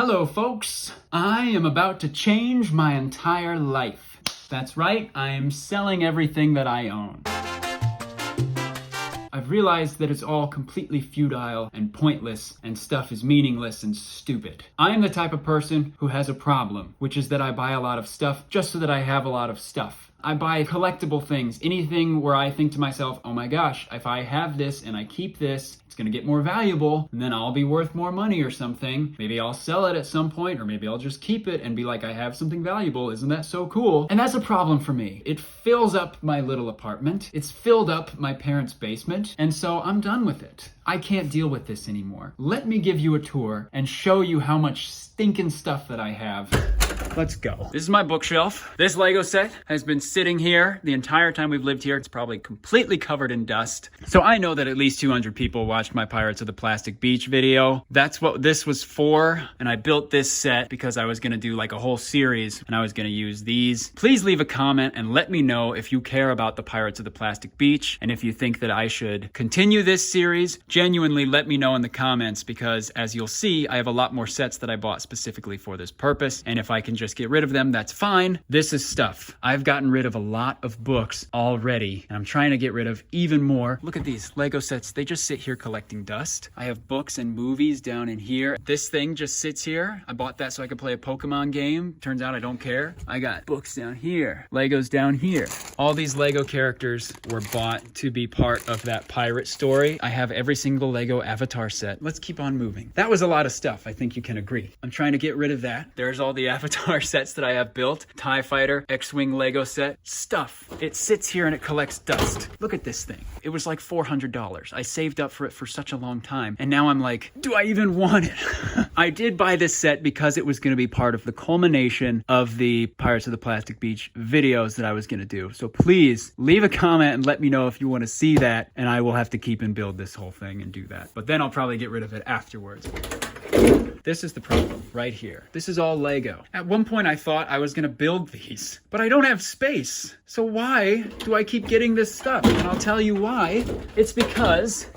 Hello folks, I am about to change my entire life. That's right, I am selling everything that I own. I've realized that it's all completely futile and pointless and stuff is meaningless and stupid. I am the type of person who has a problem, which is that I buy a lot of stuff just so that I have a lot of stuff. I buy collectible things, anything where I think to myself, oh my gosh, if I have this and I keep this, it's gonna get more valuable and then I'll be worth more money or something. Maybe I'll sell it at some point, or maybe I'll just keep it and be like, I have something valuable, isn't that so cool? And that's a problem for me. It fills up my little apartment, it's filled up my parents' basement, and so I'm done with it. I can't deal with this anymore. Let me give you a tour and show you how much stinking stuff that I have. Let's go. This is my bookshelf. This Lego set has been sitting here the entire time we've lived here. It's probably completely covered in dust. So I know that at least 200 people watched my Pirates of the Plastic Beach video. That's what this was for. And I built this set because I was gonna do like a whole series and I was gonna use these. Please leave a comment and let me know if you care about the Pirates of the Plastic Beach and if you think that I should continue this series. Genuinely let me know in the comments, because as you'll see, I have a lot more sets that I bought specifically for this purpose. And if I can just get rid of them, that's fine. This is stuff. I've gotten rid of a lot of books already, and I'm trying to get rid of even more. Look at these Lego sets. They just sit here collecting dust. I have books and movies down in here. This thing just sits here. I bought that so I could play a Pokemon game. Turns out I don't care. I got books down here. Legos down here. All these Lego characters were bought to be part of that pirate story. I have every single Lego Avatar set. Let's keep on moving. That was a lot of stuff. I think you can agree. I'm trying to get rid of that. There's all the Avatar sets that I have built. TIE Fighter, X-Wing Lego set. Stuff. It sits here and it collects dust. Look at this thing. It was like $400. I saved up for it for such a long time. And now I'm like, do I even want it? I did buy this set because it was going to be part of the culmination of the Pirates of the Plastic Beach videos that I was going to do. So please leave a comment and let me know if you want to see that. And I will have to keep and build this whole thing and do that. But then I'll probably get rid of it afterwards. This is the problem right here. This is all Lego. At one point I thought I was gonna build these, but I don't have space. So why do I keep getting this stuff? And I'll tell you why. It's because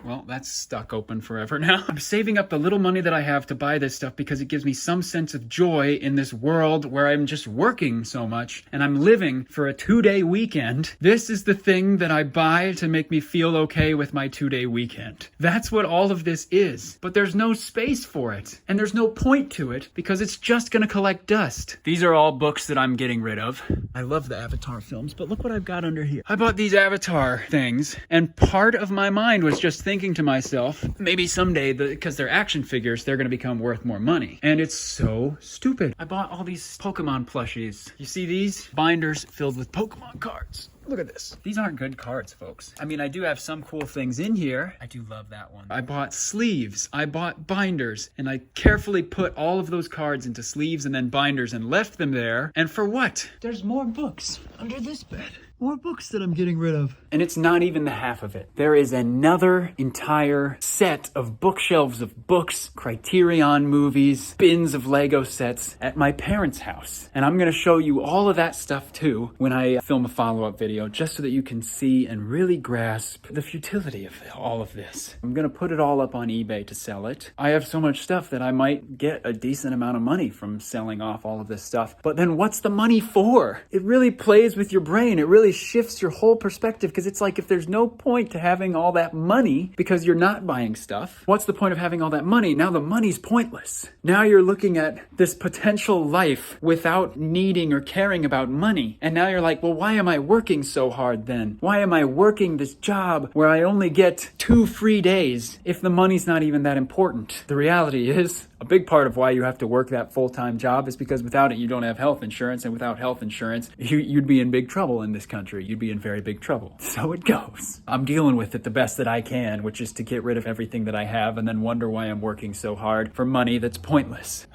well, that's stuck open forever now. I'm saving up the little money that I have to buy this stuff because it gives me some sense of joy in this world where I'm just working so much and I'm living for a 2-day weekend. This is the thing that I buy to make me feel okay with my 2-day weekend. That's what all of this is. But there's no space for it. And there's no point to it because it's just gonna collect dust. These are all books that I'm getting rid of. I love the Avatar films, but look what I've got under here. I bought these Avatar things and part of my mind was just thinking to myself, maybe someday, because they're action figures, they're going to become worth more money. And it's so stupid. I bought all these Pokemon plushies. You see these? Binders filled with Pokemon cards. Look at this. These aren't good cards, folks. I mean, I do have some cool things in here. I do love that one. I bought sleeves. I bought binders. And I carefully put all of those cards into sleeves and then binders and left them there. And for what? There's more books under this bed. More books that I'm getting rid of. And it's not even the half of it. There is another entire set of bookshelves of books, Criterion movies, bins of Lego sets at my parents' house. And I'm gonna show you all of that stuff too when I film a follow-up video, just so that you can see and really grasp the futility of all of this. I'm gonna put it all up on eBay to sell it. I have so much stuff that I might get a decent amount of money from selling off all of this stuff. But then what's the money for? It really plays with your brain. It really shifts your whole perspective, because it's like, if there's no point to having all that money because you're not buying stuff, what's the point of having all that money? Now the money's pointless. Now you're looking at this potential life without needing or caring about money. And now you're like, well, why am I working so hard then? Why am I working this job where I only get 2 free days if the money's not even that important? The reality is, a big part of why you have to work that full-time job is because without it, you don't have health insurance. And without health insurance, you'd be in big trouble in this country. You'd be in very big trouble. So it goes. I'm dealing with it the best that I can, which is to get rid of everything that I have and then wonder why I'm working so hard for money that's pointless.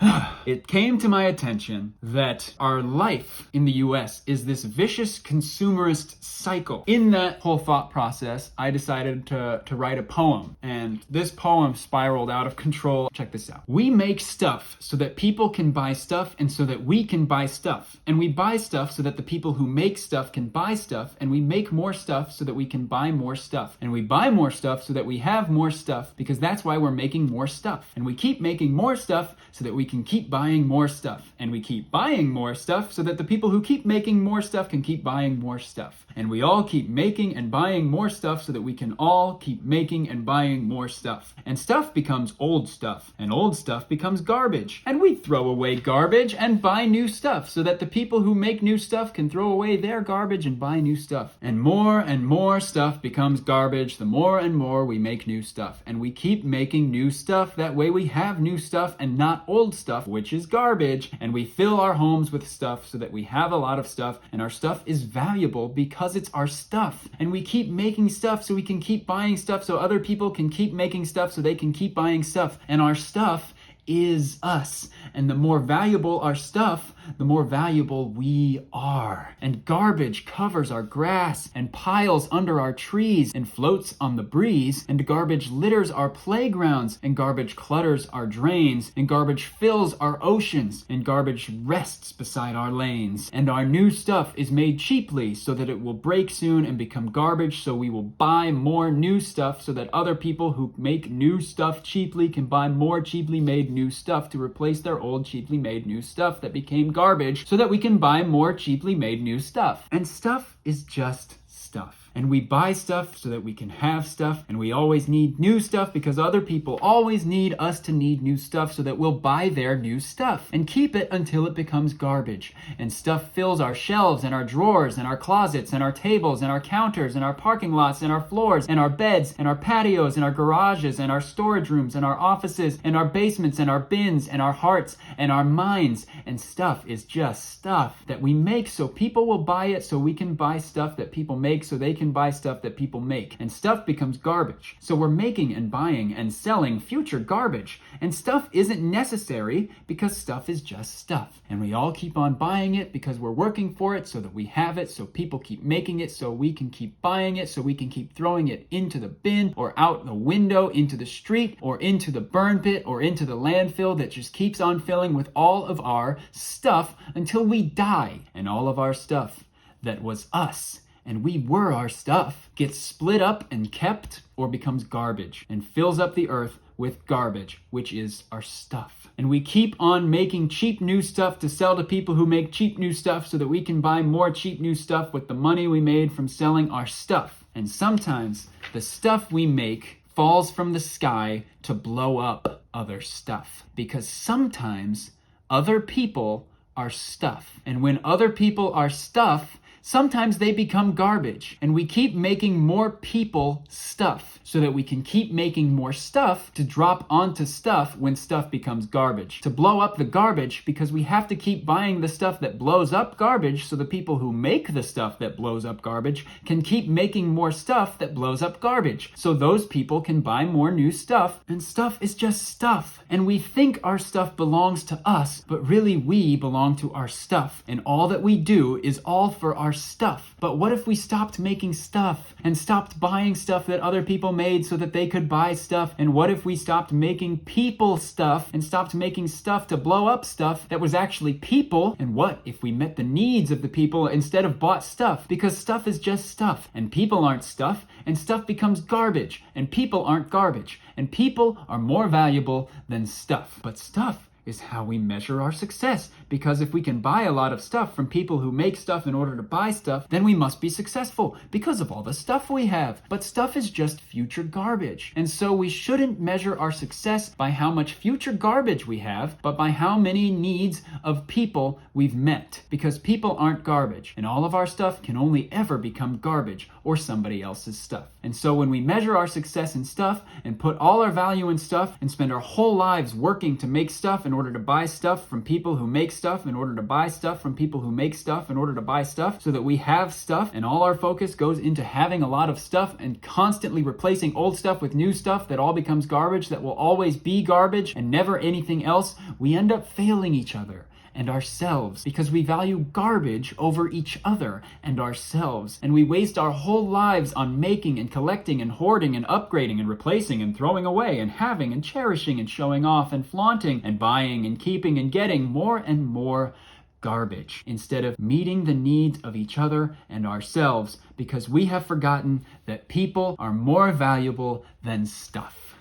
It came to my attention that our life in the US is this vicious consumerist cycle. In that whole thought process, I decided to write a poem. And this poem spiraled out of control. Check this out. We make stuff so that people can buy stuff and so that we can buy stuff. And we buy stuff so that the people who make stuff can buy stuff, and we make more stuff so that we can buy more stuff. And we buy more stuff so that we have more stuff, because that's why we're making more stuff. And we keep making more stuff so that we can keep buying more stuff. And we keep buying more stuff so that the people who keep making more stuff can keep buying more stuff. And we all keep making and buying more stuff so that we can all keep making and buying more stuff. And stuff becomes old stuff, and old stuff becomes garbage. And we throw away garbage and buy new stuff so that the people who make new stuff can throw away their garbage and buy new stuff. And more stuff becomes garbage the more and more we make new stuff. And we keep making new stuff. That way we have new stuff and not old stuff, which is garbage. And we fill our homes with stuff so that we have a lot of stuff, and our stuff is valuable because it's our stuff. And we keep making stuff so we can keep buying stuff, so other people can keep making stuff so they can keep buying stuff. And our stuff is us. And the more valuable our stuff, the more valuable we are. And garbage covers our grass and piles under our trees and floats on the breeze. And garbage litters our playgrounds, and garbage clutters our drains, and garbage fills our oceans, and garbage rests beside our lanes. And our new stuff is made cheaply so that it will break soon and become garbage, so we will buy more new stuff so that other people who make new stuff cheaply can buy more cheaply made new stuff to replace their old cheaply made new stuff that became garbage, so that we can buy more cheaply made new stuff. And stuff is just stuff. And we buy stuff so that we can have stuff, and we always need new stuff because other people always need us to need new stuff, so that we'll buy their new stuff and keep it until it becomes garbage. And stuff fills our shelves and our drawers and our closets and our tables and our counters and our parking lots and our floors and our beds and our patios and our garages and our storage rooms and our offices and our basements and our bins and our hearts and our minds. And stuff is just stuff that we make so people will buy it, so we can buy stuff that people make so they can buy stuff that people make. And stuff becomes garbage. So we're making and buying and selling future garbage. And stuff isn't necessary because stuff is just stuff. And we all keep on buying it because we're working for it so that we have it, so people keep making it, so we can keep buying it, so we can keep throwing it into the bin or out the window, into the street or into the burn pit or into the landfill that just keeps on filling with all of our stuff until we die. And all of our stuff that was us, and we were our stuff, gets split up and kept or becomes garbage and fills up the earth with garbage, which is our stuff. And we keep on making cheap new stuff to sell to people who make cheap new stuff so that we can buy more cheap new stuff with the money we made from selling our stuff. And sometimes the stuff we make falls from the sky to blow up other stuff, because sometimes other people are stuff. And when other people are stuff, sometimes they become garbage. And we keep making more people stuff so that we can keep making more stuff to drop onto stuff when stuff becomes garbage. To blow up the garbage, because we have to keep buying the stuff that blows up garbage so the people who make the stuff that blows up garbage can keep making more stuff that blows up garbage. So those people can buy more new stuff, and stuff is just stuff. And we think our stuff belongs to us, but really we belong to our stuff. And all that we do is all for our stuff. But what if we stopped making stuff and stopped buying stuff that other people made so that they could buy stuff? And what if we stopped making people stuff and stopped making stuff to blow up stuff that was actually people? And what if we met the needs of the people instead of bought stuff? Because stuff is just stuff, and people aren't stuff, and stuff becomes garbage, and people aren't garbage, and people are more valuable than stuff. But stuff is how we measure our success, because if we can buy a lot of stuff from people who make stuff in order to buy stuff, then we must be successful because of all the stuff we have. But stuff is just future garbage, and so we shouldn't measure our success by how much future garbage we have, but by how many needs of people we've met, because people aren't garbage, and all of our stuff can only ever become garbage or somebody else's stuff. And so when we measure our success in stuff and put all our value in stuff and spend our whole lives working to make stuff in order to buy stuff from people who make stuff, in order to buy stuff from people who make stuff, in order to buy stuff, so that we have stuff, and all our focus goes into having a lot of stuff and constantly replacing old stuff with new stuff that all becomes garbage, that will always be garbage and never anything else, we end up failing each other. and ourselves, because we value garbage over each other and ourselves, and we waste our whole lives on making and collecting and hoarding and upgrading and replacing and throwing away and having and cherishing and showing off and flaunting and buying and keeping and getting more and more garbage, instead of meeting the needs of each other and ourselves, because we have forgotten that people are more valuable than stuff.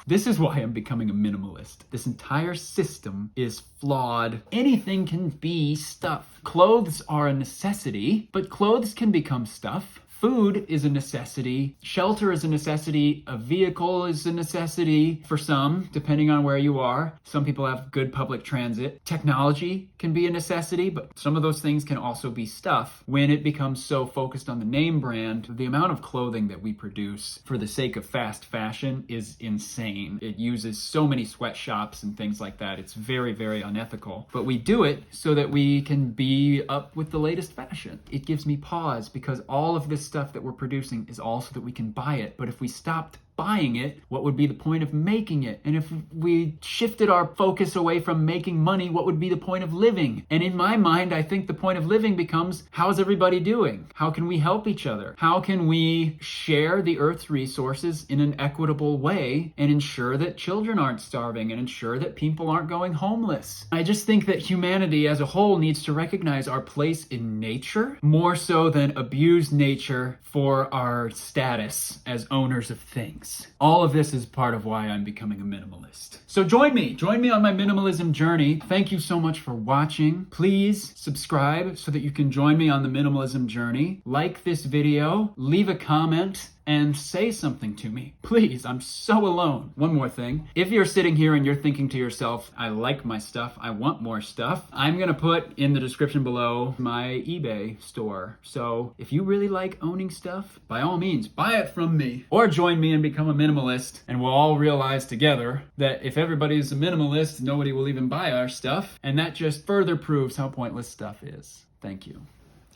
This is why I'm becoming a minimalist. This entire system is flawed. Anything can be stuff. Clothes are a necessity, but clothes can become stuff. Food is a necessity. Shelter is a necessity. A vehicle is a necessity for some, depending on where you are. Some people have good public transit. Technology can be a necessity, but some of those things can also be stuff. When it becomes so focused on the name brand, the amount of clothing that we produce for the sake of fast fashion is insane. It uses so many sweatshops and things like that. It's very, very unethical. But we do it so that we can be up with the latest fashion. It gives me pause, because all of this stuff that we're producing is also that we can buy it. But if we stopped buying it, what would be the point of making it? And if we shifted our focus away from making money, what would be the point of living? And in my mind, I think the point of living becomes, how's everybody doing? How can we help each other? How can we share the earth's resources in an equitable way and ensure that children aren't starving and ensure that people aren't going homeless? I just think that humanity as a whole needs to recognize our place in nature more so than abuse nature for our status as owners of things. All of this is part of why I'm becoming a minimalist. So join me on my minimalism journey. Thank you so much for watching. Please subscribe so that you can join me on the minimalism journey. Like this video, leave a comment, and say something to me. Please, I'm so alone. One more thing. If you're sitting here and you're thinking to yourself, I like my stuff, I want more stuff, I'm gonna put in the description below my eBay store. So if you really like owning stuff, by all means, buy it from me. Or join me and become a minimalist, and we'll all realize together that if everybody's a minimalist, nobody will even buy our stuff, and that just further proves how pointless stuff is. Thank you.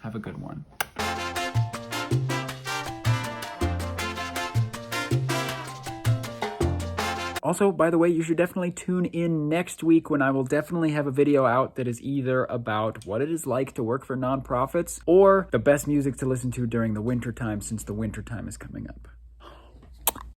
Have a good one. Also, by the way, you should definitely tune in next week when I will definitely have a video out that is either about what it is like to work for nonprofits or the best music to listen to during the winter time, since the winter time is coming up.